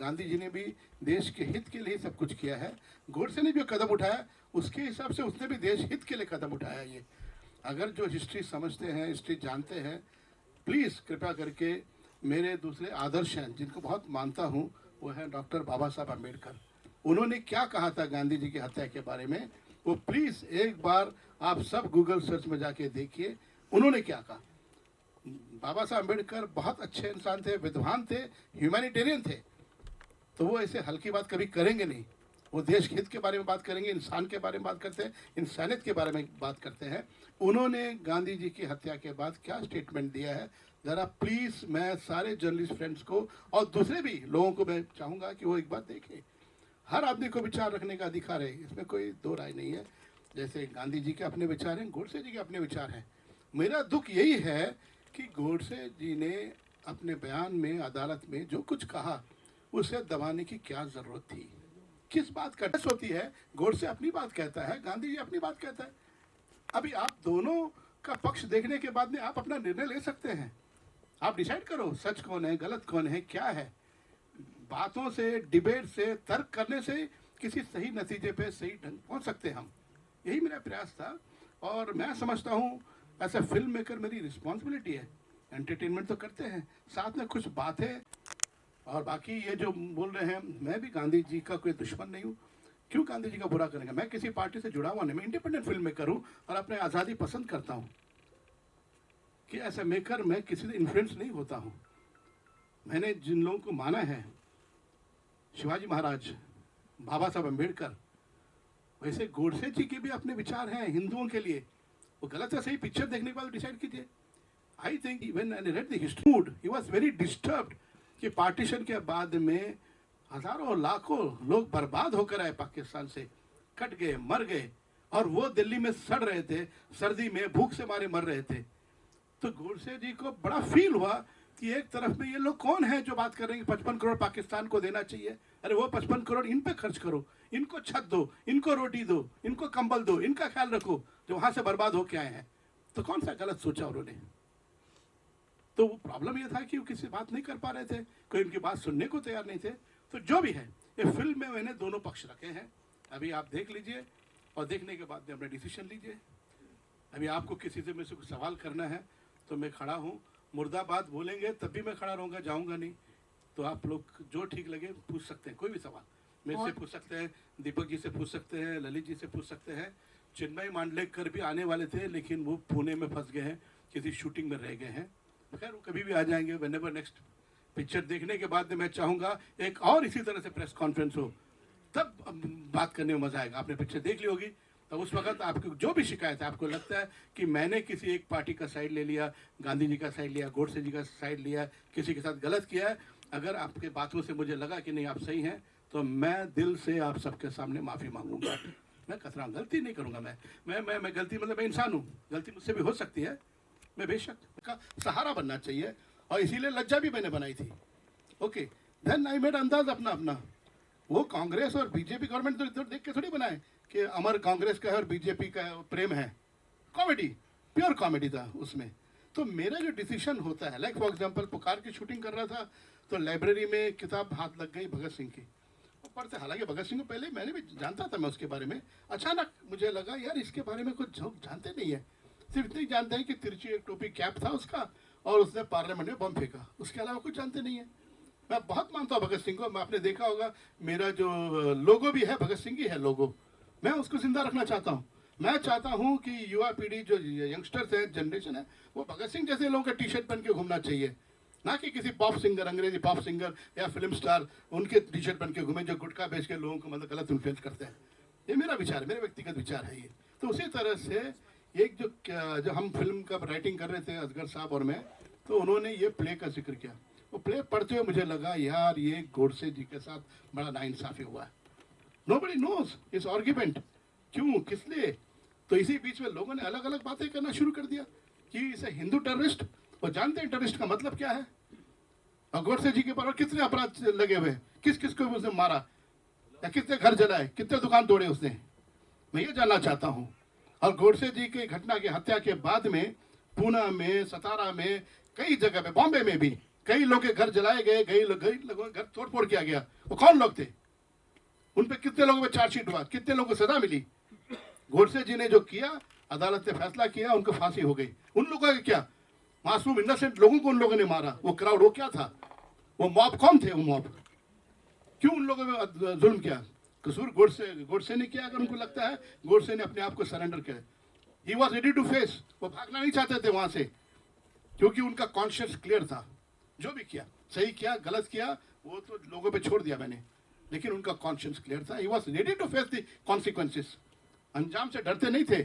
गांधी जी ने भी देश के हित के लिए सब कुछ किया है। गोडसे ने जो कदम उठाया उसके हिसाब से उसने भी देश हित के लिए कदम उठाया। ये अगर जो हिस्ट्री समझते हैं, हिस्ट्री जानते हैं, प्लीज़ कृपया करके मेरे दूसरे आदर्श हैं जिनको बहुत मानता हूँ, वो है डॉक्टर बाबा साहब अम्बेडकर। उन्होंने क्या कहा था गांधी जी की हत्या के बारे में, वो प्लीज़ एक बार आप सब गूगल सर्च में जाके देखिए उन्होंने क्या कहा। बाबा साहब अम्बेडकर बहुत अच्छे इंसान थे, विद्वान थे, ह्यूमैनिटेरियन थे, तो वो ऐसे हल्की बात कभी करेंगे नहीं। वो देश हित के बारे में बात करेंगे, इंसान के बारे में बात करते हैं, इंसानियत के बारे में बात करते हैं। उन्होंने गांधी जी की हत्या के बाद क्या स्टेटमेंट दिया है, ज़रा प्लीज़ मैं सारे जर्नलिस्ट फ्रेंड्स को और दूसरे भी लोगों को मैं चाहूँगा कि वो एक बार देखें। हर आदमी को विचार रखने का अधिकार है, इसमें कोई दो राय नहीं है। जैसे गांधी जी के अपने विचार हैं, गोडसे जी के अपने विचार हैं। मेरा दुख यही है कि गोडसे जी ने अपने बयान में अदालत में जो कुछ कहा उसे दबाने की क्या ज़रूरत थी। किस बात का बहस होती है, गोडसे अपनी बात कहता है, गांधी जी अपनी बात कहता है। अभी आप दोनों का पक्ष देखने के बाद में आप अपना निर्णय ले सकते हैं। आप डिसाइड करो सच कौन है, गलत कौन है, क्या है। बातों से, डिबेट से, तर्क करने से किसी सही नतीजे पे सही ढंग पहुंच सकते हैं हम। यही मेरा प्रयास था और मैं समझता हूँ एज ए फिल्म मेकर मेरी रिस्पॉन्सिबिलिटी है। एंटरटेनमेंट तो करते हैं, साथ में कुछ बातें। और बाकी ये जो बोल रहे हैं, मैं भी गांधी जी का कोई दुश्मन नहीं हूँ। क्यों गांधी जी का बुरा करेंगे? मैं किसी पार्टी से जुड़ा हुआ नहीं, मैं इंडिपेंडेंट फिल्म मेकर हूँ और अपने आज़ादी पसंद करता हूँ कि ऐसा मेकर मैं किसी से इन्फ्लुएंस नहीं होता हूँ। मैंने जिन लोगों को माना है, शिवाजी महाराज, बाबा साहब अम्बेडकर, वैसे गोडसे जी के भी अपने विचार हैं हिंदुओं के लिए। वो गलत है सही, पिक्चर देखने के बाद डिसाइड कीजिए। I think when I read the history he was very disturbed कि पार्टीशन के बाद में हजारों लाखों लोग बर्बाद होकर आए पाकिस्तान से, कट गए, मर गए, और वो दिल्ली में सड़ रहे थे, सर्दी में भूख से मारे मर रहे थे। तो गोडसे जी को बड़ा फील हुआ कि एक तरफ में ये लोग कौन है जो बात कर रहे हैं कि 55 करोड़ पाकिस्तान को देना चाहिए। अरे वो 55 करोड़ इन पे खर्च करो, इनको छत दो, इनको रोटी दो, इनको कंबल दो, इनका ख्याल रखो जो वहां से बर्बाद होके आए हैं। तो कौन सा गलत सोचा उन्होंने? तो वो प्रॉब्लम ये था कि वो किसी बात नहीं कर पा रहे थे, कोई उनकी बात सुनने को तैयार नहीं थे। तो जो भी है, ये फिल्म में मैंने दोनों पक्ष रखे हैं, अभी आप देख लीजिए और देखने के बाद में अपना डिसीजन लीजिए। अभी आपको किसी से मेरे से कुछ सवाल करना है तो मैं खड़ा हूँ, मुर्दाबाद बोलेंगे तब भी मैं खड़ा रहूँगा, जाऊँगा नहीं। तो आप लोग जो ठीक लगे पूछ सकते हैं, कोई भी सवाल मेरे से पूछ सकते हैं, दीपक जी से पूछ सकते हैं, ललित जी से पूछ सकते हैं। चिन्मय मांडलेकर भी आने वाले थे लेकिन वो पुणे में फंस गए हैं, किसी शूटिंग में रह गए हैं। खैर वो कभी भी आ जाएंगे, व्हेनेवर नेक्स्ट पिक्चर देखने के बाद मैं चाहूँगा एक और इसी तरह से प्रेस कॉन्फ्रेंस हो, तब बात करने में मजा आएगा। आपने पिक्चर देख ली होगी, तो उस वक्त आपको जो भी शिकायत है, आपको लगता है कि मैंने किसी एक पार्टी का साइड ले लिया, गांधी जी का साइड लिया, गोडसे जी का साइड लिया, किसी के साथ गलत किया है, अगर आपके बातों से मुझे लगा कि नहीं आप सही हैं, तो मैं दिल से आप सबके सामने माफ़ी मांगूंगा। मैं कतरा गलती नहीं करूँगा। मैं गलती मतलब मैं इंसान हूँ, गलती मुझसे भी हो सकती है। मैं बेशक का सहारा बनना चाहिए और इसीलिए लज्जा भी मैंने बनाई थी। ओके, देन आई मेड अंदाज अपना अपना। वो कांग्रेस और बीजेपी गवर्नमेंट तो इधर देख के थोड़ी बनाए कि अमर कांग्रेस का है और बीजेपी का प्रेम है। कॉमेडी, प्योर कॉमेडी था उसमें। तो मेरा जो डिसीजन होता है, लाइक फॉर एग्जांपल पुकार की शूटिंग कर रहा था तो लाइब्रेरी में किताब हाथ लग गई भगत सिंह की, वो पढ़ते, हालांकि भगत सिंह को पहले मैंने भी जानता था मैं उसके बारे में। अचानक मुझे लगा यार इसके बारे में कुछ लोग जानते नहीं है, सिर्फ इतनी जानते हैं कि तिरछी एक टोपी कैप था उसका और उसने पार्लियामेंट में बम फेंका, उसके अलावा कुछ जानते नहीं है। मैं बहुत मानता हूँ भगत सिंह को, मैं आपने देखा होगा मेरा जो लोगो भी है भगत सिंह ही है लोगो, मैं उसको जिंदा रखना चाहता हूँ। मैं चाहता हूँ कि युवा पीढ़ी जो यंगस्टर्स है, जनरेशन है, वो भगत सिंह जैसे लोगों का टी शर्ट पहन के घूमना चाहिए, ना कि किसी पॉप सिंगर, अंग्रेजी पॉप सिंगर या फिल्म स्टार उनके टी शर्ट पहन के घूमे जो गुटखा बेच के लोगों को मतलब गलत इन्फ्लुएंस करते हैं। ये मेरा विचार है, मेरा व्यक्तिगत विचार है ये। तो उसी तरह से एक जो हम फिल्म का राइटिंग कर रहे थे असगर साहब और मैं, तो उन्होंने ये प्ले का जिक्र किया। वो प्ले पढ़ते हुए मुझे लगा यार ये गोडसे जी के साथ बड़ा नाइंसाफी हुआ है। नोबडी नोज इस आर्ग्यूमेंट, क्यों, किस लिए। तो इसी बीच में लोगों ने अलग अलग बातें करना शुरू कर दिया कि इसे हिंदू टेररिस्ट, वो जानते हैं टेररिस्ट का मतलब क्या है, और गोडसे जी के पर कितने अपराध लगे हुए, किस किस को उसने मारा या कितने घर जलाए, कितने दुकान तोड़े उसने, मैं ये जानना चाहता हूँ। और गोडसे जी की घटना की हत्या के बाद में पूना में, सतारा में, कई जगह पे, बॉम्बे में भी कई लोग के घर जलाए गए, कई लोगों के घर तोड़ फोड़ किया गया। वो कौन लोग थे? उन पे कितने लोगों पे चार्जशीट हुआ, कितने लोगों को सजा मिली? गोडसे जी ने जो किया, अदालत ने फैसला किया, उनको फांसी हो गई। उन लोगों का क्या? मासूम इनोसेंट लोगों को उन लोगों ने मारा। वो क्राउड, वो क्या था? वो मॉब कौन थे? वो मॉब क्यों उन लोगों पे जुल्म किया? कसूर गोडसे ने किया। अगर उनको लगता है गोडसे ने अपने आप को सरेंडर किया, he was ready to face, वो भागना नहीं चाहते थे वहां से, क्योंकि उनका कॉन्शियस क्लियर था। जो भी किया, सही किया गलत किया, वो तो लोगों पे छोड़ दिया मैंने, लेकिन उनका कॉन्शियस क्लियर था। He was ready to face the consequences. अंजाम से डरते नहीं थे।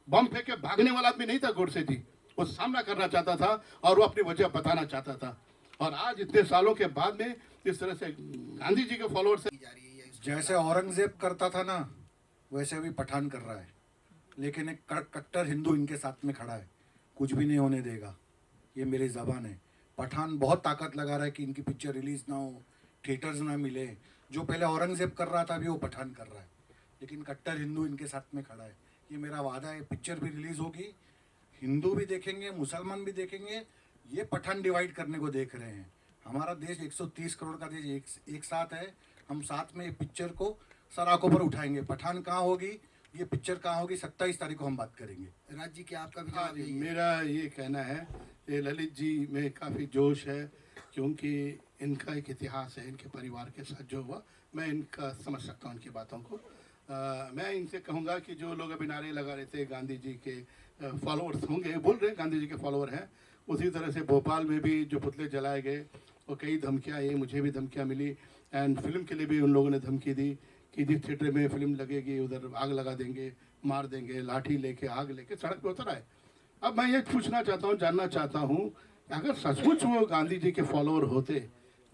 बम फेंक के भागने वाला आदमी नहीं था गोडसे जी। वो सामना करना चाहता था और वो अपनी वजह बताना चाहता था। और आज इतने सालों के बाद में इस तरह से गांधी जी के फॉलोअर्स जैसे औरंगजेब करता था ना, वैसे अभी पठान कर रहा है। लेकिन एक कट्टर हिंदू इनके साथ में खड़ा है, कुछ भी नहीं होने देगा। ये मेरी ज़बान है। पठान बहुत ताकत लगा रहा है कि इनकी पिक्चर रिलीज ना हो, थिएटर्स ना मिले। जो पहले औरंगजेब कर रहा था, अभी वो पठान कर रहा है। लेकिन कट्टर हिंदू इनके साथ में खड़ा है। ये मेरा वादा है, पिक्चर भी रिलीज होगी, हिंदू भी देखेंगे, मुसलमान भी देखेंगे। ये पठान डिवाइड करने को देख रहे हैं। हमारा देश 130 करोड़ का देश एक साथ है। हम साथ में ये पिक्चर को सर आंखों पर उठाएंगे। पठान कहाँ होगी, ये पिक्चर कहाँ होगी, 27 तारीख को हम बात करेंगे। राज जी, क्या आपका विचार है? मेरा ये कहना है, ये ललित जी में काफ़ी जोश है, क्योंकि इनका एक इतिहास है, इनके परिवार के साथ जो हुआ, मैं इनका समझ सकता हूँ, उनकी बातों को। मैं इनसे कहूँगा कि जो लोग अभी नारे लगा रहे थे गांधी जी के फॉलोअर्स होंगे, बोल रहे हैं गांधी जी के फॉलोअर हैं, उसी तरह से भोपाल में भी जो पुतले जलाए गए और कई धमकियाँ आई, मुझे भी धमकियाँ मिली। एंड फिल्म के लिए भी उन लोगों ने धमकी दी कि जिस थिएटर में फिल्म लगेगी उधर आग लगा देंगे, मार देंगे, लाठी लेके आग लेके सड़क पे उतर आए। अब मैं ये पूछना चाहता हूँ, जानना चाहता हूँ, अगर सचमुच वो गांधी जी के फॉलोअर होते,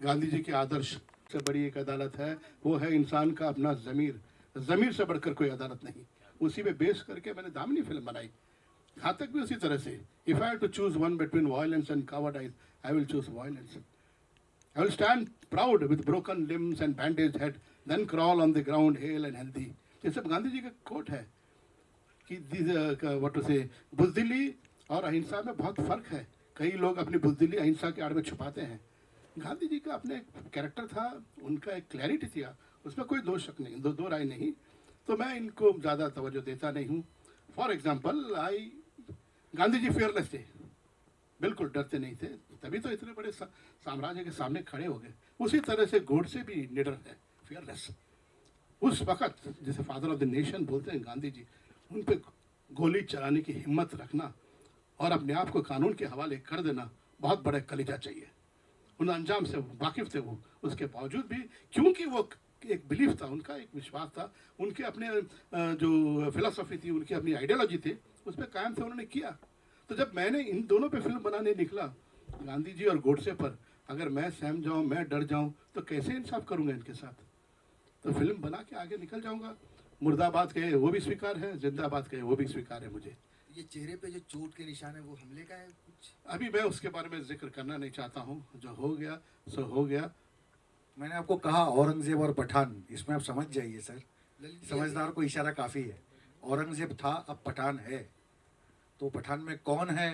गांधी जी के आदर्श से बड़ी एक अदालत है, वो है इंसान का अपना ज़मीर। ज़मीर से बढ़कर कोई अदालत नहीं। उसी पे बेस करके मैंने दामिनी फिल्म बनाई। घातक भी उसी तरह से। If I have to choose one between violence and cowardice, I will choose violence. I will stand proud with broken limbs and bandaged head, then crawl on the ground hale and healthy. ये सब गांधी जी का coat है कि what to से, बुज़दिली और अहिंसा में बहुत फर्क है। कई लोग अपनी बुज़दिली अहिंसा के आड़ में छुपाते हैं। गांधी जी का अपने कैरेक्टर था, उनका एक क्लैरिटी थी, उसमें कोई दो शक नहीं, दो राय नहीं। तो मैं इनको ज़्यादा तवज्जो देता नहीं हूँ। For example, Gandhi ji fearless थे, बिल्कुल डरते नहीं थे, तभी तो इतने बड़े साम्राज्य के सामने खड़े हो गए। उसी तरह से गोडसे भी निडर है, फियरलेस। उस वक्त जैसे फादर ऑफ द नेशन बोलते हैं गांधी जी, उन पे गोली चलाने की हिम्मत रखना और अपने आप को कानून के हवाले कर देना बहुत बड़ा कलेजा चाहिए। उन अंजाम से वाकिफ थे वो, उसके बावजूद भी, क्योंकि वो एक बिलीफ था, उनका एक विश्वास था, उनके अपने जो फिलॉसफी थी, उनकी अपनी आइडियोलॉजी थी, उस पर कायम थे, उन्होंने किया। तो जब मैंने इन दोनों पे फिल्म बनाने निकला, गांधी जी और गोडसे पर, अगर मैं सहम जाऊं, मैं डर जाऊं, तो कैसे इंसाफ करूंगा इनके साथ? तो फिल्म बना के आगे निकल जाऊंगा। मुर्दाबाद कहे वो भी स्वीकार है, जिंदाबाद कहे वो भी स्वीकार है मुझे। ये चेहरे पे जो चोट के निशान है, वो हमले का है कुछ? अभी मैं उसके बारे में जिक्र करना नहीं चाहता हूँ। जो हो गया सो हो गया। मैंने आपको कहा औरंगजेब और पठान, इसमें आप समझ जाइए सर। समझदार को इशारा काफ़ी है। औरंगजेब था, अब पठान है। तो पठान में कौन है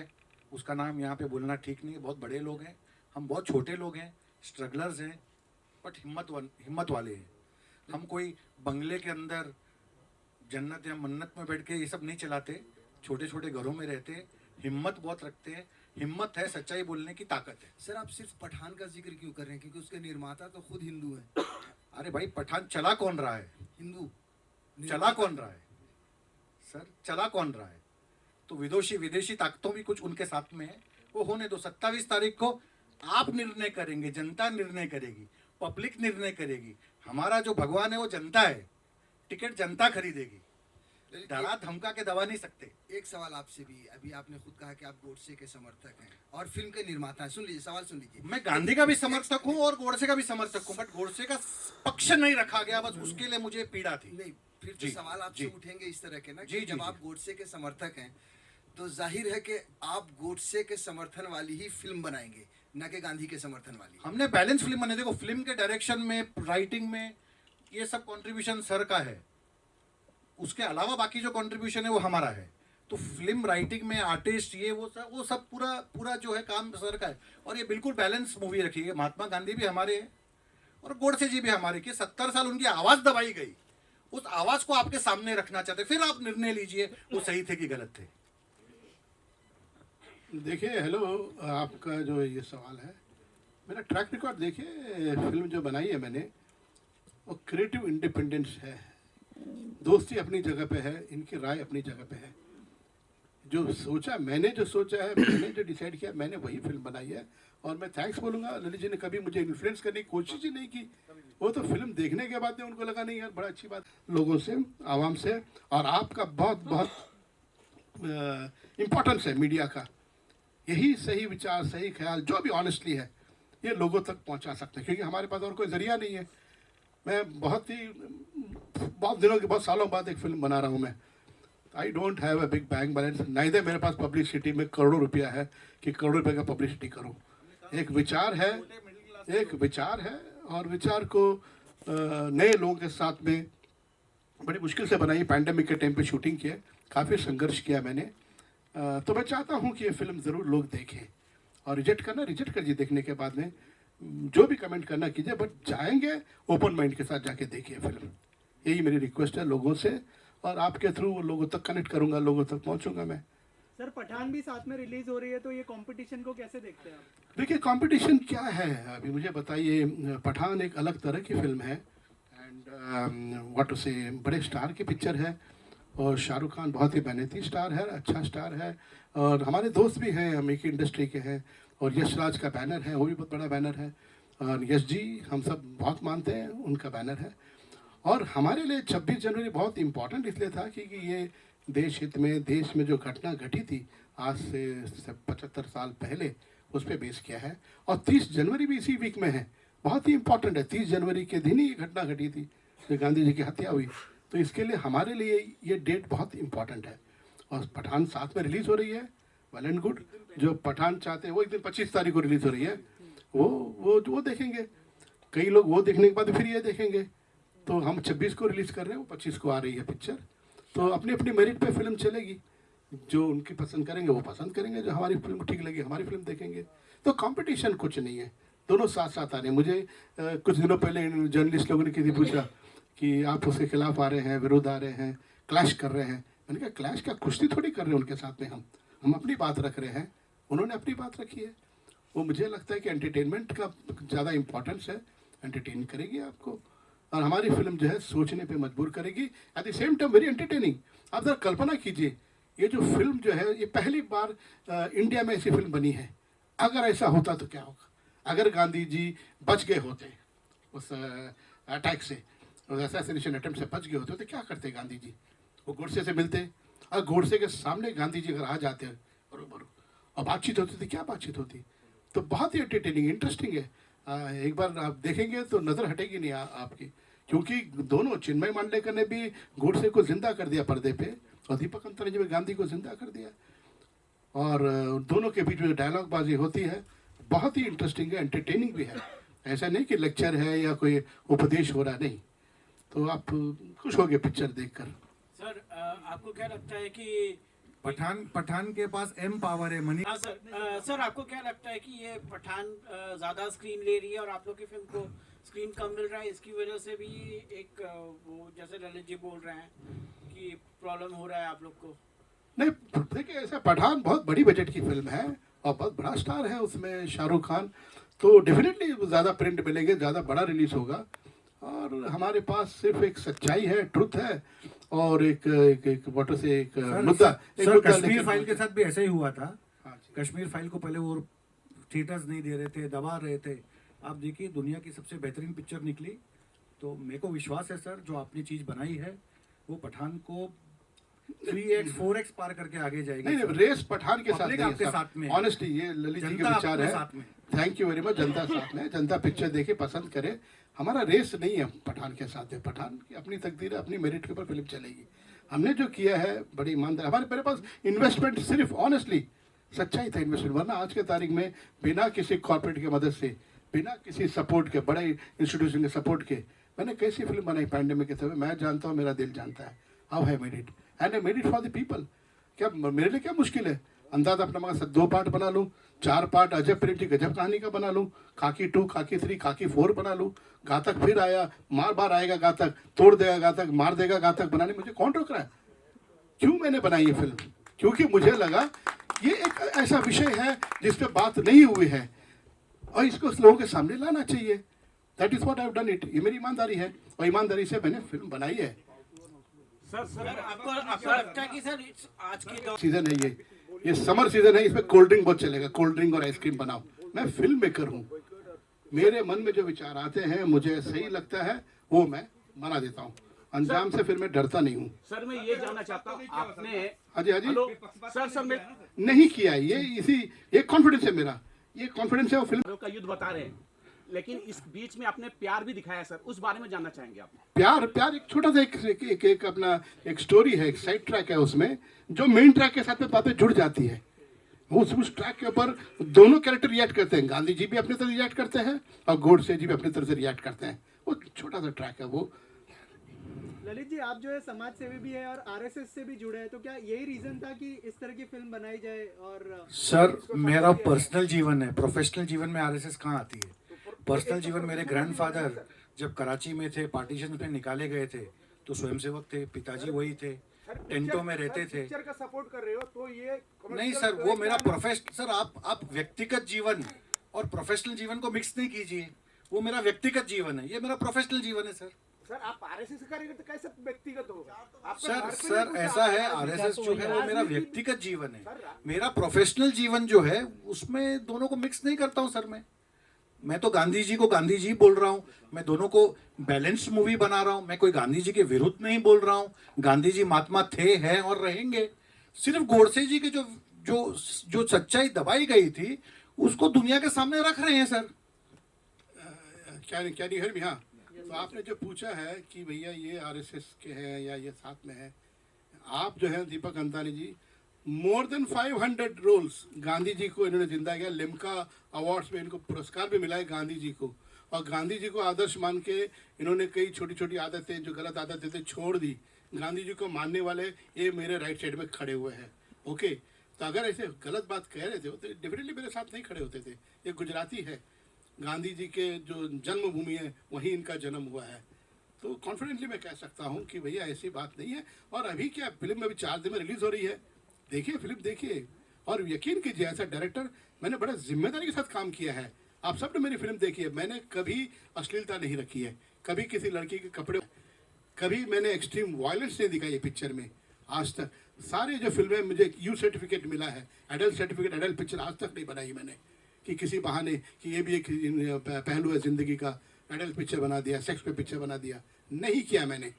उसका नाम यहाँ पे बोलना ठीक नहीं है। बहुत बड़े लोग हैं, हम बहुत छोटे लोग हैं, स्ट्रगलर्स हैं, बट हिम्मत वाले हैं। हम कोई बंगले के अंदर जन्नत या मन्नत में बैठ के ये सब नहीं चलाते। छोटे छोटे घरों में रहते, हिम्मत बहुत रखते हैं। हिम्मत है, सच्चाई बोलने की ताकत है। सर, आप सिर्फ पठान का जिक्र क्यों कर रहे हैं? क्योंकि उसके निर्माता तो खुद हिंदू हैं। अरे भाई, पठान चला कौन रहा है? हिंदू। चला कौन रहा है सर? चला कौन रहा है? तो विदेशी ताकतों भी कुछ उनके साथ में है। वो होने दो। 27 तारीख को आप निर्णय करेंगे, जनता निर्णय करेगी, पब्लिक निर्णय करेगी। हमारा जो भगवान है वो जनता है, टिकट जनता खरीदेगी। डरा धमका के दबा नहीं सकते। एक सवाल आपसे भी, अभी आपने खुद कहा कि आप गोडसे के समर्थक हैं और फिल्म के निर्माता हैं। सुन लीजिए, सवाल सुन लीजिए। मैं गांधी का भी समर्थक हूँ और गोडसे का भी समर्थक हूँ, बट गोडसे का पक्ष नहीं रखा गया, बस उसके लिए मुझे पीड़ा थी। नहीं, फिर तो सवाल आपसे उठेंगे इस तरह के ना, जी, जब आप गोडसे के समर्थक हैं तो जाहिर है कि आप गोडसे के समर्थन वाली ही फिल्म बनाएंगे, न कि गांधी के समर्थन वाली। हमने बैलेंस फिल्म बनाई। देखो, फिल्म के डायरेक्शन में, राइटिंग में, ये सब कंट्रीब्यूशन सर का है। उसके अलावा बाकी जो कंट्रीब्यूशन है वो हमारा है। तो फिल्म राइटिंग में आर्टिस्ट ये वो सब पूरा पूरा जो है काम सर का है। और ये बिल्कुल बैलेंस मूवी रखी है। महात्मा गांधी भी हमारे हैं और गोडसे जी भी हमारे, कि 70 साल उनकी आवाज़ दबाई गई, उस आवाज़ को आपके सामने रखना चाहते, फिर आप निर्णय लीजिए वो सही थे कि गलत थे। देखिए, हेलो, आपका जो ये सवाल है, मेरा ट्रैक रिकॉर्ड देखिए, फिल्म जो बनाई है मैंने वो क्रिएटिव इंडिपेंडेंस है, दोस्ती अपनी जगह पे है, इनकी राय अपनी जगह पे है। जो सोचा है, मैंने जो डिसाइड किया, मैंने वही फिल्म बनाई है। और मैं थैंक्स बोलूँगा, ललित जी ने कभी मुझे इन्फ्लुएंस करने की कोशिश ही नहीं की। वो तो फिल्म देखने के बाद में उनको लगा नहीं यार बड़ा अच्छी बात, लोगों से, आवाम से, और आपका बहुत बहुत इम्पोर्टेंस है मीडिया का। यही सही विचार, सही ख्याल, जो भी ऑनेस्टली है, ये लोगों तक पहुंचा सकते हैं, क्योंकि हमारे पास और कोई जरिया नहीं है। मैं बहुत दिनों के, बहुत सालों बाद एक फिल्म बना रहा हूँ मैं। I don't have a big bank balance, neither मेरे पास पब्लिसिटी में करोड़ों रुपया है कि करोड़ों रुपये का पब्लिसिटी करूँ। एक विचार है और विचार को नए लोगों के साथ में बड़ी मुश्किल से बनाई। पैंडेमिक के टाइम पे शूटिंग किए, काफ़ी संघर्ष किया मैंने। तो मैं चाहता हूँ कि ये फिल्म ज़रूर लोग देखें, और रिजेक्ट कर जी देखने के बाद में जो भी कमेंट करना कीजिए, बट जाएंगे ओपन माइंड के साथ जाके देखिए फिल्म। यही मेरी रिक्वेस्ट है लोगों से, और आपके थ्रू वो लोगों तक कनेक्ट करूँगा, लोगों तक पहुँचूंगा मैं। सर, पठान भी साथ में रिलीज हो रही है, तो ये कंपटीशन को कैसे देखते हैं आप? देखिए, कंपटीशन क्या है अभी मुझे बताइए। पठान एक अलग तरह की फिल्म है, एंड व्हाट टू से, बड़े स्टार की पिक्चर है, और शाहरुख खान बहुत ही मेहनती स्टार है, अच्छा स्टार है, और हमारे दोस्त भी हैं, हम एक ही इंडस्ट्री के हैं। और यश राज का बैनर है, वो भी बहुत बड़ा बैनर है, और यश जी हम सब बहुत मानते हैं, उनका बैनर है। और हमारे लिए 26 जनवरी बहुत इम्पोर्टेंट इसलिए था क्योंकि ये देश हित में, देश में जो घटना घटी थी आज से 75 साल पहले, उस पर बेस किया है। और 30 जनवरी भी इसी वीक में है, बहुत ही इम्पोर्टेंट है। 30 जनवरी के दिन ही ये घटना घटी थी, जो गांधी जी की हत्या हुई। तो इसके लिए हमारे लिए ये डेट बहुत इम्पोर्टेंट है। और पठान साथ में रिलीज़ हो रही है, वेल एंड गुड। जो पठान चाहते हैं वो एक दिन 25 तारीख को रिलीज़ हो रही है, वो देखेंगे। कई लोग वो देखने के बाद फिर ये देखेंगे। तो हम 26 को रिलीज़ कर रहे हैं, वो 25 को आ रही है पिक्चर। तो अपनी अपनी मेरिट पे फिल्म चलेगी, जो उनकी पसंद करेंगे वो पसंद करेंगे, जो हमारी फिल्म ठीक लगी हमारी फिल्म देखेंगे। तो कंपटीशन कुछ नहीं है, दोनों साथ साथ आ रहे हैं। मुझे कुछ दिनों पहले जर्नलिस्ट लोगों ने किसी पूछा कि आप उसके खिलाफ आ रहे हैं, विरोध आ रहे हैं, क्लैश कर रहे हैं। मैंने कहा क्लैश का, कुश्ती थोड़ी कर रहे हैं उनके साथ में, हम अपनी बात रख रहे हैं, उन्होंने अपनी बात रखी है। वो मुझे लगता है कि एंटरटेनमेंट का ज़्यादा इम्पोर्टेंस है, एंटरटेन करेगी आपको, और हमारी फिल्म जो है सोचने पे मजबूर करेगी, at the same time very entertaining. आप ज़रा कल्पना कीजिए, ये जो फिल्म जो है, ये पहली बार इंडिया में ऐसी फिल्म बनी है। अगर ऐसा होता तो क्या होगा, अगर गांधी जी बच गए होते उस अटैक से, उस असैसिनेशन अटेम्प्ट से बच गए होते तो क्या करते गांधी जी? वो गोडसे से मिलते, और गोडसे के सामने गांधी जी अगर आ जाते बरोबर, और बातचीत होती थी, क्या बातचीत होती? तो बहुत ही एंटरटेनिंग, इंटरेस्टिंग है। एक बार आप देखेंगे तो नज़र हटेगी नहीं आपकी, क्योंकि दोनों, चिन्मय मांडलेकर ने भी गोडसे को जिंदा कर दिया पर्दे पे, और दीपक अंतरंजन ने गांधी को जिंदा कर दिया, और दोनों के बीच में डायलॉग बाजी होती है, बहुत ही इंटरेस्टिंग है, एंटरटेनिंग भी है। ऐसा नहीं कि लेक्चर है या कोई उपदेश हो रहा, नहीं। तो आप खुश हो गए पिक्चर देखकर। सर, आपको क्या लगता है कि पठान के पास एम पावर है, मनी। हाँ सर, सर आपको क्या लगता है कि ये पठान ज़्यादा स्क्रीन ले रही है और आप लोग की फिल्म को स्क्रीन कम मिल रहा है, इसकी वजह से भी एक वो जैसे ललित जी बोल रहे हैं कि प्रॉब्लम हो रहा है आप लोग को? नहीं, देखिए ऐसा, पठान बहुत बड़ी बजट की फिल्म है और बहुत बड़ा स्टार है उसमें शाहरुख खान, तो डेफिनेटली ज़्यादा प्रिंट मिलेंगे, ज़्यादा बड़ा रिलीज होगा। और हमारे पास सिर्फ एक सच्चाई है, ट्रुथ है, और एक वाटर से एक मुद्दा। सर, कश्मीर फाइल के साथ भी ऐसा ही हुआ था। हाँ, कश्मीर फाइल को पहले वो थिएटर्स नहीं दे रहे थे, दबा रहे थे। आप देखिए दुनिया की सबसे बेहतरीन पिक्चर निकली। तो मेरे को विश्वास है सर, जो आपने चीज़ बनाई है वो पठान को 3x 4x पार करके आगे जाएगी। नहीं, रेस पठान के साथ आपके साथ में, ऑनेस्टली ये ललित जी के विचार है। Thank you very much. जनता साथ में, जनता पिक्चर देखे, पसंद करे। हमारा रेस नहीं है पठान के साथ है, पठान की अपनी तकदीर है, अपनी मेरिट के ऊपर फिल्म चलेगी। हमने जो किया है बड़ी ईमानदार, हमारे मेरे पास इन्वेस्टमेंट सिर्फ ऑनेस्टली सच्चाई था इन्वेस्टमेंट, वरना आज के तारीख में बिना किसी कॉर्पोरेट की मदद से, बिना किसी सपोर्ट के, बड़े इंस्टीट्यूशन के सपोर्ट के, मैंने कैसी फिल्म बनाई पैंडेमिक के समय। मैं जानता हूँ, मेरा दिल जानता है how I made it, and I made it for the people. क्या मेरे लिए क्या मुश्किल है? अंदाज अपना मगर 2 पार्ट बना लूँ, 4 पार्ट अजब प्रेम की गजब कहानी का बना लूँ, खाकी 2, खाकी 3, खाकी 4 बना लूँ, घातक फिर आया, मार बार आएगा घातक, तोड़ देगा घातक, मार देगा घातक बनाने, मुझे कौन रोक रहा है? क्यों मैंने बनाई ये फिल्म? क्योंकि मुझे लगा ये एक ऐसा विषय है जिस पे बात नहीं हुई है और इसको लोगों के सामने लाना चाहिए। That is what I have done it. ये मेरी ईमानदारी है और ईमानदारी से मैंने फिल्म बनाई है। सर आपको लगता है कि सर आज के दौर सीजन है ये समर सीजन है, इसमें कोल्ड ड्रिंक बहुत चलेगा, कोल्ड ड्रिंक और आइसक्रीम बनाओ। मैं फिल्म मेकर हूँ, मेरे मन में जो विचार आते हैं, मुझे सही लगता है वो मैं बना देता हूँ। अंजाम से फिर मैं डरता नहीं हूँ। सर मैं ये जानना चाहता हूँ आपने हाँ जी हेलो सर मैं नहीं किया ये कॉन्फिडेंस है मेरा, ये कॉन्फिडेंस है वो फिल्म। का युद्ध बता रहे हैं, लेकिन इस बीच में आपने प्यार भी दिखाया सर, उस बारे में जानना चाहेंगे आप? प्यार एक छोटा सा एक अपना एक स्टोरी है, एक साइड ट्रैक है उसमें, जो मेन ट्रैक के साथ में बातें जुड़ जाती है। उस ट्रैक के ऊपर दोनों कैरेक्टर रिएक्ट करते हैं, गांधी जी भी अपनी तरह रिएक्ट करते हैं और गोडसे जी भी अपनी तरह से रिएक्ट करते हैं। वो छोटा सा ट्रैक है वो। ललित जी, आप जो है समाज सेवी भी है और आरएसएस से भी जुड़े हैं, तो क्या यही रीजन था कि इस तरह की फिल्म बनाई जाए? और सर मेरा पर्सनल जीवन है, प्रोफेशनल जीवन में आरएसएस कहाँ आती है? पर्सनल जीवन, मेरे ग्रैंडफादर जब कराची में थे, पार्टीशन में निकाले गए थे, तो स्वयंसेवक थे, पिताजी वही थे, टेंटों में रहते थे। पिक्चर का सपोर्ट कर रहे हो तो ये नहीं सर, वो मेरा प्रोफेशनल, सर आप व्यक्तिगत जीवन और प्रोफेशनल जीवन को मिक्स नहीं कीजिए। वो मेरा व्यक्तिगत जीवन है, ये मेरा प्रोफेशनल जीवन है सर। सर आप आरएसएस कार्यकर्ता कैसे व्यक्तिगत हो? सर ऐसा है, आरएसएस जो है वो मेरा व्यक्तिगत जीवन है, मेरा प्रोफेशनल जीवन जो है उसमें दोनों को मिक्स नहीं करता हूँ सर। मैं तो गांधी जी को गांधी जी बोल रहा हूँ, मैं दोनों को बैलेंस्ड मूवी बना रहा हूँ। मैं कोई गांधी जी के विरुद्ध नहीं बोल रहा हूँ, गांधी जी महात्मा थे, हैं और रहेंगे। सिर्फ गोडसे जी की जो सच्चाई दबाई गई थी उसको दुनिया के सामने रख रहे हैं सर। क्या नहीं हर हाँ, तो आपने जो पूछा है कि भैया ये आरएसएस के हैं या ये साथ में है, आप जो है दीपक अंतानी जी, more than 500 roles Gandhi ji को इन्होंने जिंदा किया। लिम्का अवार्ड्स में इनको पुरस्कार भी मिला है गांधी जी को, और गांधी जी को आदर्श मान के इन्होंने कई छोटी छोटी आदतें, जो गलत आदतें थे, छोड़ दी। गांधी जी को मानने वाले ये मेरे राइट साइड में खड़े हुए हैं। ओके, तो अगर ऐसे गलत बात कह रहे थे तो डेफिनेटली मेरे साथ नहीं खड़े होते थे। ये गुजराती है, गांधी जी के जो जन्मभूमि है वहीं इनका जन्म हुआ है। तो कॉन्फिडेंटली मैं कह सकता हूँ कि भैया ऐसी बात नहीं है। और अभी क्या, फिल्म में भी 4 दिन में रिलीज हो रही है, देखिए फिल्म देखिए और यकीन कीजिए ऐसा डायरेक्टर मैंने बड़ा जिम्मेदारी के साथ काम किया है। आप सब ने मेरी फिल्म देखी है, मैंने कभी अश्लीलता नहीं रखी है, कभी किसी लड़की के कपड़े, कभी मैंने एक्सट्रीम वायलेंस नहीं दिखाई है पिक्चर में आज तक। सारे जो फिल्में मुझे यू सर्टिफिकेट मिला है, एडल्ट सर्टिफिकेट, एडल्ट पिक्चर आज तक नहीं बनाई मैंने कि किसी बहाने कि ये भी एक पहलू है ज़िंदगी का, एडल्ट पिक्चर बना दिया, सेक्स पे पिक्चर बना दिया, नहीं किया मैंने।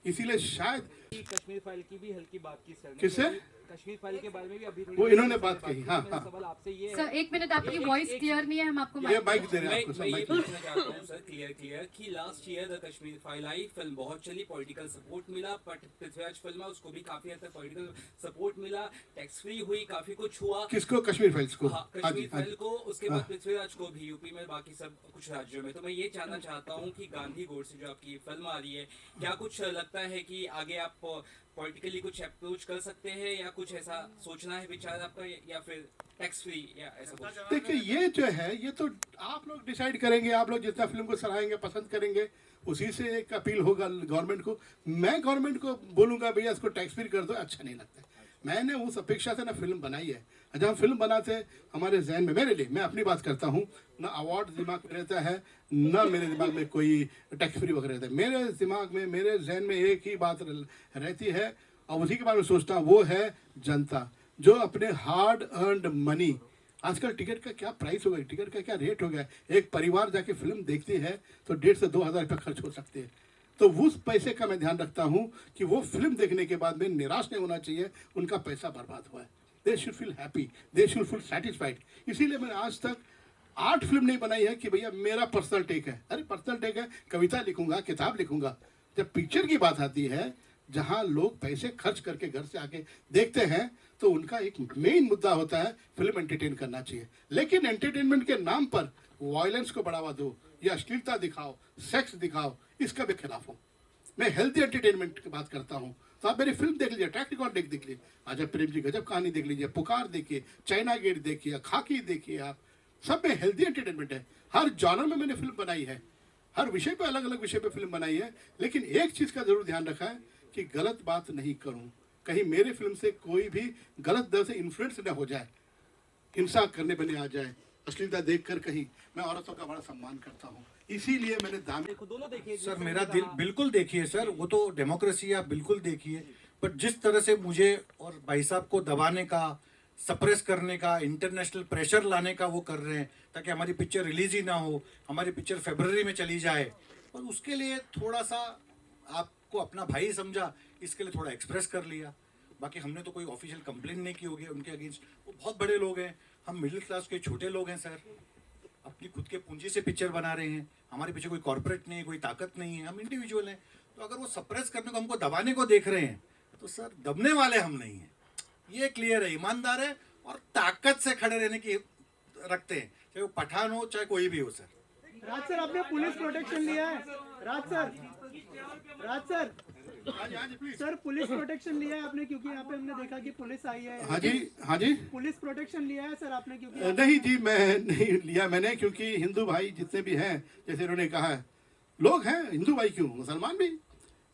इसीलिए शायद कश्मीर फाइल की भी हल्की बात की सर, किससे? कश्मीर फाइल के बारे में भी अभी वो इन्होंने बात कही। हाँ मेरा हाँ सवाल आपसे ये सर, एक मिनट, आपकी वॉइस क्लियर नहीं है, हम आपको ये माइक दे रहे हैं आपको, मैं सब ये माइक। पूछना चाहता हूँ सर, क्लियर कि last year the Kashmir file I, film बहुत चली, पॉलिटिकल सपोर्ट मिला, बट पृथ्वीराज फिल्म है उसको भी काफी हद तक पॉलिटिकल सपोर्ट मिला, टैक्स फ्री हुई, काफी कुछ हुआ। किसको? कश्मीर फाइल्स को? हाँ, हाँ जी, कश्मीर हाँ फाइल जी। को, उसके बाद पृथ्वीराज को भी, यूपी में बाकी सब कुछ राज्यों में। तो मैं ये जानना चाहता हूँ कि गांधी गोडसे जो आपकी फिल्म आ रही है, क्या कुछ लगता है कि आगे आप पॉलिटिकली कुछ अप्रोच कर सकते हैं, या कुछ ऐसा सोचना है विचार आपका, या फिर टैक्स फ्री या ऐसा कुछ? देखिए ये जो है ये तो आप लोग डिसाइड करेंगे, आप लोग जितना फिल्म को सराहेंगे, पसंद करेंगे, उसी से एक अपील होगा गवर्नमेंट को। मैं गवर्नमेंट को बोलूँगा भैया इसको टैक्स फ्री कर दो, अच्छा नहीं लगता। मैंने उस अपेक्षा से ना फिल्म बनाई है। जब हम फिल्म बनाते हमारे जहन में, मेरे लिए, मैं अपनी बात करता हूँ, ना अवार्ड दिमाग में रहता है, ना मेरे दिमाग में कोई टैक्स फ्री वगैरह रहता है। मेरे दिमाग में, मेरे जहन में एक ही बात रहती है और उसी के बारे में सोचता हूँ, वो है जनता जो अपने हार्ड अर्नड मनी, आजकल टिकट का क्या प्राइस हो गया, टिकट का क्या रेट हो गया, एक परिवार जाके फिल्म देखती है तो 1,500 से 2,000 रुपये खर्च हो सकते हैं। तो उस पैसे का मैं ध्यान रखता हूँ कि वो फिल्म देखने के बाद में निराश नहीं होना चाहिए, उनका पैसा बर्बाद हुआ है। They should feel happy, they should feel satisfied. इसीलिए मैंने आज तक आर्ट फिल्म नहीं बनाई है कि भैया मेरा पर्सनल टेक है। अरे पर्सनल टेक है, कविता लिखूंगा, किताब लिखूंगा। जब पिक्चर की बात आती है, जहां लोग पैसे खर्च करके घर से आके देखते हैं, तो उनका एक मेन मुद्दा होता है फिल्म एंटरटेन करना चाहिए। लेकिन एंटरटेनमेंट के नाम पर वायलेंस को बढ़ावा दो या अश्लीलता दिखाओ, सेक्स दिखाओ, इसका भी खिलाफ हूँ। मैं हेल्दी एंटरटेनमेंट की बात करता हूँ, तो आप मेरी फिल्म देख लीजिए, ट्रैक रिकॉर्ड देख लीजिए, आजा प्रेम जी गजब कहानी देख लीजिए, पुकार देखिए, चाइना गेट देखिए, खाकी देखिए, आप सब में हेल्दी एंटरटेनमेंट है। हर जॉनर में मैंने फिल्म बनाई है, हर विषय पे अलग अलग विषय पे फिल्म बनाई है, लेकिन एक चीज़ का जरूर ध्यान रखा है कि गलत बात नहीं करूं, कहीं मेरे फिल्म से कोई भी गलत दर से इन्फ्लुएंस न हो जाए, हिंसा करने बने आ जाए, अश्लीलता देखकर कहीं। मैं औरतों का बड़ा सम्मान करता हूँ, इसीलिए मैंने दाम दोनों देखिए सर मेरा दिल बिल्कुल देखिए सर, वो तो डेमोक्रेसी है, आप बिल्कुल देखिए, बट जिस तरह से मुझे और भाई साहब को दबाने का, सप्रेस करने का, इंटरनेशनल प्रेशर लाने का वो कर रहे हैं ताकि हमारी पिक्चर रिलीज ही ना हो, हमारी पिक्चर फरवरी में चली जाए, और उसके लिए थोड़ा सा आपको अपना भाई समझा, इसके लिए थोड़ा एक्सप्रेस कर लिया। बाकी हमने तो कोई ऑफिशियल कंप्लेंट नहीं की होगी उनके अगेंस्ट, वो बहुत बड़े लोग हैं, हम मिडिल क्लास के छोटे लोग हैं सर, अपनी खुद के पूंजी से पिक्चर बना रहे हैं, हमारे पीछे कोई कॉर्पोरेट नहीं है, कोई ताकत नहीं है, हम इंडिविजुअल हैं। तो अगर वो सप्रेस करने को, हमको दबाने को देख रहे हैं, तो सर दबने वाले हम नहीं हैं, ये क्लियर है, ईमानदार है और ताकत से खड़े रहने की रखते हैं, चाहे वो पठान हो चाहे कोई भी हो सर। राज सर, आपने पुलिस प्रोटेक्शन लिया है? राज सर सर पुलिस प्रोटेक्शन लिया है आपने? क्योंकि यहाँ पे हमने देखा कि पुलिस आई है। हाँ जी, हाँ जी, पुलिस प्रोटेक्शन लिया है सर आपने? क्योंकि नहीं जी, मैं नहीं लिया मैंने, क्योंकि हिंदू भाई जितने भी हैं, जैसे उन्होंने कहा है, लोग हैं हिंदू भाई, क्यों मुसलमान भी,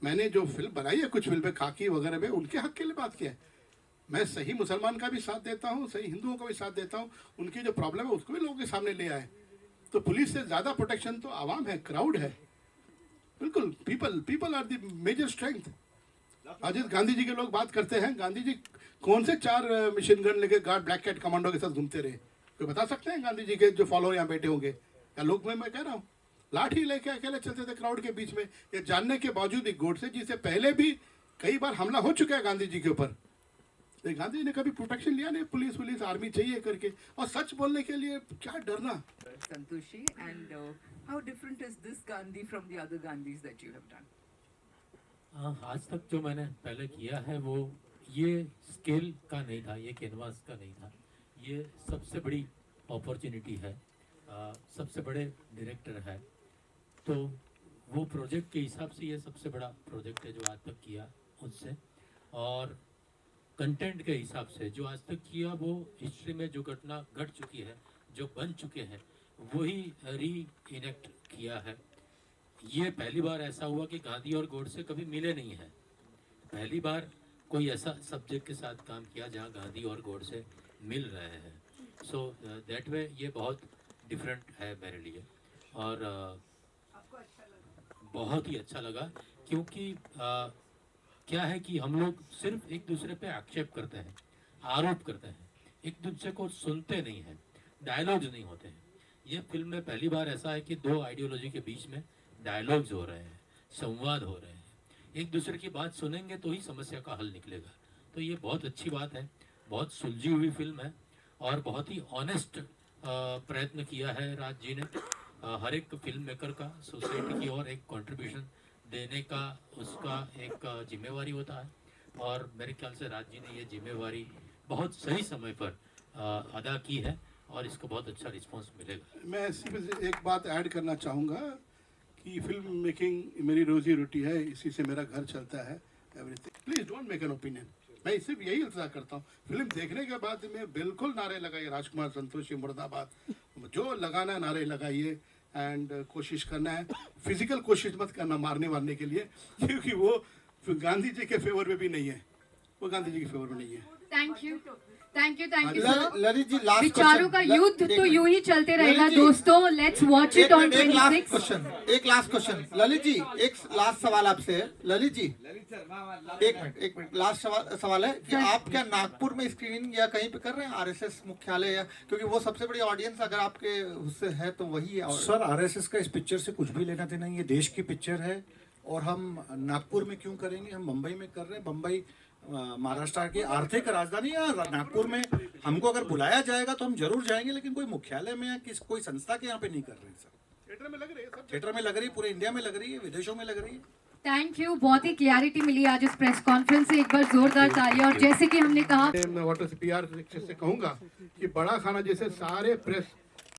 मैंने जो फिल्म बनाई है कुछ फिल्में खाकी वगैरह में, उनके हक के लिए बात किया है। मैं सही मुसलमान का भी साथ देता हूँ, सही हिंदुओं का भी साथ देता हूँ, उनकी जो प्रॉब्लम है उसको भी लोगों के सामने ले आए। तो पुलिस से ज़्यादा प्रोटेक्शन तो आवाम है, क्राउड है, बिल्कुल। People are the major strength. आज गांधी जी के लोग बात करते हैं, गांधी जी कौन से 4 मिशन गन लेके गार्ड ब्लैक कैट कमांडो के साथ घूमते रहे? कोई बता सकते हैं गांधी जी के जो फॉलोअर यहाँ बैठे होंगे? या लोग मैं कह रहा हूँ, लाठी लेके अकेले चलते थे क्राउड के बीच में, ये जानने के बावजूद गोडसे जी से पहले भी कई बार हमला हो चुका है गांधी जी के ऊपर। गांधी जी ने कभी प्रोटेक्शन लिया नहीं, पुलिस आर्मी चाहिए करके, और सच बोलने के लिए क्या डरना। Santoshi, and how different is this Gandhi from the other Gandhis that you have done? आज तक जो मैंने पहले किया है वो ये स्केल का नहीं था, ये कैनवास का नहीं था, ये सबसे बड़ी अपॉर्चुनिटी है, सबसे बड़े डायरेक्टर है, तो वो प्रोजेक्ट के हिसाब से ये सबसे बड़ा प्रोजेक्ट है जो आज तक किया उससे। और कंटेंट के हिसाब से जो आज तक किया वो हिस्ट्री में जो घटना घट चुकी है, जो बन चुके हैं, वही री इनेक्ट किया है। ये पहली बार ऐसा हुआ कि गांधी और गोडसे कभी मिले नहीं हैं, पहली बार कोई ऐसा सब्जेक्ट के साथ काम किया जहाँ गांधी और गोडसे मिल रहे हैं। सो दैट वे ये बहुत डिफरेंट है मेरे लिए, और बहुत ही अच्छा लगा, क्योंकि क्या है कि हम लोग सिर्फ एक दूसरे पे आक्षेप करते हैं, आरोप करते हैं, एक दूसरे को सुनते नहीं हैं, डायलॉग्स नहीं होते हैं। ये फिल्म में पहली बार ऐसा है कि 2 आइडियोलॉजी के बीच में डायलॉग्स हो रहे हैं, संवाद हो रहे हैं, एक दूसरे की बात सुनेंगे तो ही समस्या का हल निकलेगा। तो ये बहुत अच्छी बात है, बहुत सुलझी हुई फिल्म है, और बहुत ही ऑनेस्ट प्रयत्न किया है राज जी ने। हर एक फिल्म मेकर का सोसाइटी की और एक कंट्रीब्यूशन देने का उसका एक जिम्मेवारी होता है, और मेरे ख्याल से राज जी ने ये जिम्मेवारी बहुत सही समय पर अदा की है, और इसको बहुत अच्छा रिस्पांस मिलेगा। मैं सिर्फ एक बात ऐड करना चाहूँगा कि फिल्म मेकिंग मेरी रोजी रोटी है, इसी से मेरा घर चलता है, everything. Please don't make an opinion. मैं सिर्फ यही इंतजार करता हूँ, फिल्म देखने के बाद में बिल्कुल नारे लगाइए, राजकुमार संतोषी मुर्दाबाद, जो लगाना है नारे लगाइए, एंड कोशिश करना है, फिजिकल कोशिश मत करना मारने वारने के लिए, क्योंकि वो गांधी जी के फेवर में भी नहीं है, वो गांधी जी के फेवर में नहीं है। Thank you sir. Lalit ji, last विचारों का युद्ध तो यूं ही चलते रहेगा दोस्तों। Let's watch it on 26। एक लास्ट क्वेश्चन ललित जी, एक लास्ट सवाल आपसे। ललित जी एक मिनट लास्ट सवाल है कि आप क्या नागपुर में स्क्रीनिंग या कहीं पे कर रहे हैं, आरएसएस मुख्यालय, या क्योंकि वो सबसे बड़ी ऑडियंस अगर आपके उससे है तो वही है। सर आरएसएस का इस पिक्चर से कुछ भी लेना देना, ये देश की पिक्चर है, और हम नागपुर में क्यों करेंगे, हम मुंबई में कर रहे हैं। मुंबई महाराष्ट्र की आर्थिक राजधानी है, नागपुर में हमको अगर बुलाया जाएगा तो हम जरूर जाएंगे, लेकिन कोई मुख्यालय में या कोई संस्था के यहाँ पे नहीं कर रहे हैं सर। थिएटर में लग रही है, सब थिएटर में लग रही है, पूरे इंडिया में लग रही है, विदेशों में लग रही है। थैंक यू, बहुत ही क्लैरिटी मिली आज इस प्रेस कॉन्फ्रेंस से, एक बार जोरदार तालियां। और जैसे कि हमने कहा, मैं वाटर से PR से कहूँगा कि बड़ा खाना जैसे सारे प्रेस